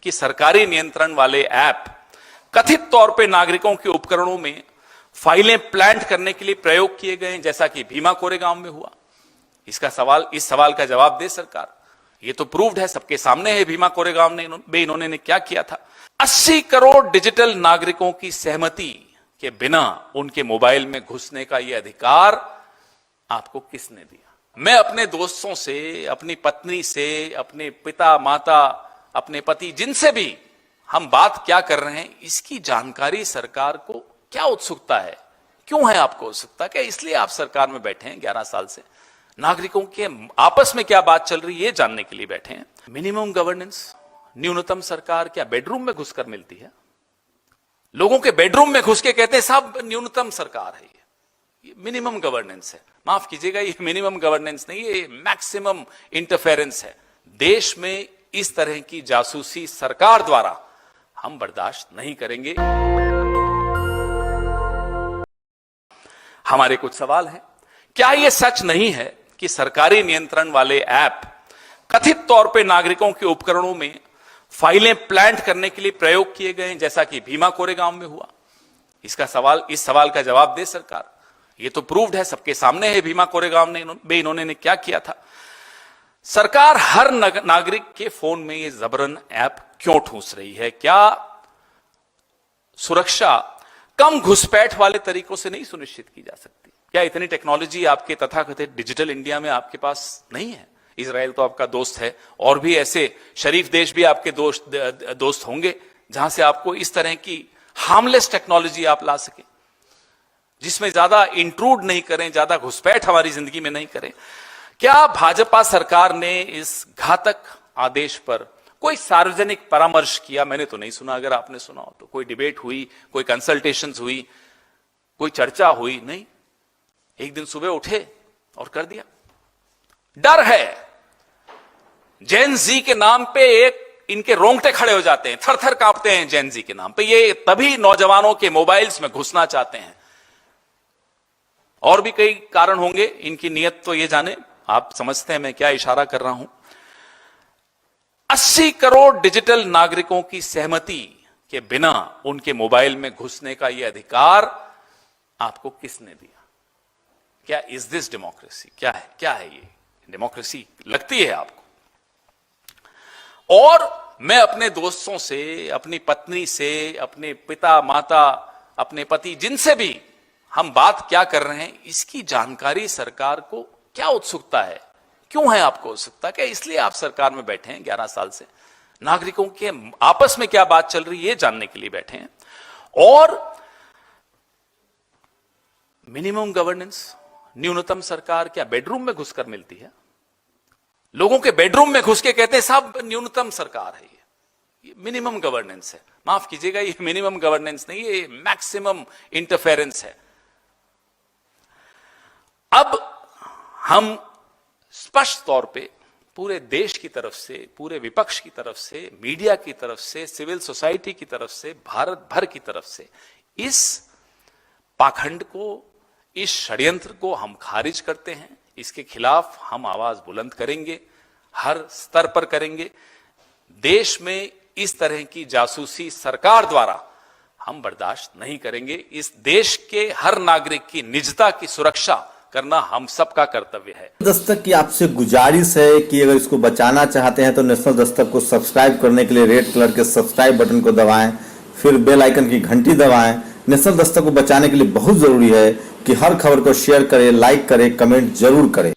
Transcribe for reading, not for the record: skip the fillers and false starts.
कि सरकारी नियंत्रण वाले ऐप कथित तौर पे नागरिकों के उपकरणों में फाइलें प्लांट करने के लिए प्रयोग किए गए, जैसा कि भीमा कोरेगांव में हुआ। इस सवाल का जवाब दे सरकार। ये तो प्रूव्ड है, सबके सामने है भीमा कोरेगांव में इन्होंने क्या किया था। 80 करोड़ डिजिटल नागरिकों की सहमति के बिना उनके मोबाइल में घुसने का यह अधिकार आपको किसने दिया? मैं अपने दोस्तों से, अपनी पत्नी से, अपने पिता माता, अपने पति, जिनसे भी हम बात क्या कर रहे हैं, इसकी जानकारी सरकार को क्या उत्सुकता है? क्यों है आपको उत्सुकता? क्या इसलिए आप सरकार में बैठे हैं 11 साल से? नागरिकों के आपस में क्या बात चल रही है ये जानने के लिए बैठे हैं। मिनिमम गवर्नेंस, न्यूनतम सरकार क्या बेडरूम में घुसकर मिलती है? लोगों के बेडरूम में घुस के कहते हैं साहब न्यूनतम सरकार है, ये मिनिमम गवर्नेंस है। माफ कीजिएगा, ये मिनिमम गवर्नेंस नहीं, ये मैक्सिमम इंटरफेरेंस है। देश में इस तरह की जासूसी सरकार द्वारा हम बर्दाश्त नहीं करेंगे। हमारे कुछ सवाल हैं। क्या यह सच नहीं है कि सरकारी नियंत्रण वाले ऐप कथित तौर पे नागरिकों के उपकरणों में फाइलें प्लांट करने के लिए प्रयोग किए गए, जैसा कि भीमा कोरेगांव में हुआ? इस सवाल का जवाब दे सरकार। ये तो प्रूव्ड है, सबके सामने है भीमा कोरेगांव में इन्होंने क्या किया था। सरकार हर नागरिक के फोन में ये जबरन ऐप क्यों ठूस रही है? क्या सुरक्षा कम घुसपैठ वाले तरीकों से नहीं सुनिश्चित की जा सकती? क्या इतनी टेक्नोलॉजी आपके तथाकथित डिजिटल इंडिया में आपके पास नहीं है? इजराइल तो आपका दोस्त है, और भी ऐसे शरीफ देश भी आपके दोस्त होंगे जहां से आपको इस तरह की हार्मलेस टेक्नोलॉजी आप ला सके, जिसमें ज्यादा इंट्रूड नहीं करें, ज्यादा घुसपैठ हमारी जिंदगी में नहीं करें। क्या भाजपा सरकार ने इस घातक आदेश पर कोई सार्वजनिक परामर्श किया? मैंने तो नहीं सुना। अगर आपने सुना हो तो कोई डिबेट हुई, कोई कंसल्टेशंस हुई, कोई चर्चा हुई? नहीं। एक दिन सुबह उठे और कर दिया। डर है। जेन जी के नाम पे इनके रोंगटे खड़े हो जाते हैं, थर थर कांपते हैं जेन जी के नाम पे। ये तभी नौजवानों के मोबाइल्स में घुसना चाहते हैं। और भी कई कारण होंगे, इनकी नीयत तो ये जाने। आप समझते हैं मैं क्या इशारा कर रहा हूं। 80 करोड़ डिजिटल नागरिकों की सहमति के बिना उनके मोबाइल में घुसने का यह अधिकार आपको किसने दिया? क्या इज दिस डेमोक्रेसी? क्या है ये डेमोक्रेसी लगती है आपको? और मैं अपने दोस्तों से, अपनी पत्नी से, अपने पिता माता, अपने पति, जिनसे भी हम बात क्या कर रहे हैं, इसकी जानकारी सरकार को क्या उत्सुकता है? क्यों है आपको उत्सुकता? क्या इसलिए आप सरकार में बैठे हैं 11 साल से? नागरिकों के आपस में क्या बात चल रही है ये जानने के लिए बैठे हैं। और मिनिमम गवर्नेंस, न्यूनतम सरकार क्या बेडरूम में घुसकर मिलती है? लोगों के बेडरूम में घुस के कहते हैं साहब न्यूनतम सरकार है, ये मिनिमम गवर्नेंस है। माफ कीजिएगा, ये मिनिमम गवर्नेंस नहीं, ये मैक्सिमम इंटरफेरेंस है। अब हम स्पष्ट तौर पे पूरे देश की तरफ से, पूरे विपक्ष की तरफ से, मीडिया की तरफ से, सिविल सोसाइटी की तरफ से, भारत भर की तरफ से इस पाखंड को, इस षड्यंत्र को हम खारिज करते हैं। इसके खिलाफ हम आवाज बुलंद करेंगे, हर स्तर पर करेंगे। देश में इस तरह की जासूसी सरकार द्वारा हम बर्दाश्त नहीं करेंगे। इस देश के हर नागरिक की निजता की सुरक्षा करना हम सबका कर्तव्य है। दस्तक की आपसे गुजारिश है कि अगर इसको बचाना चाहते हैं तो नेशनल दस्तक को सब्सक्राइब करने के लिए रेड कलर के सब्सक्राइब बटन को दबाएं, फिर बेल आइकन की घंटी दबाएं। नेशनल दस्तक को बचाने के लिए बहुत जरूरी है कि हर खबर को शेयर करें, लाइक करें, कमेंट जरूर करें।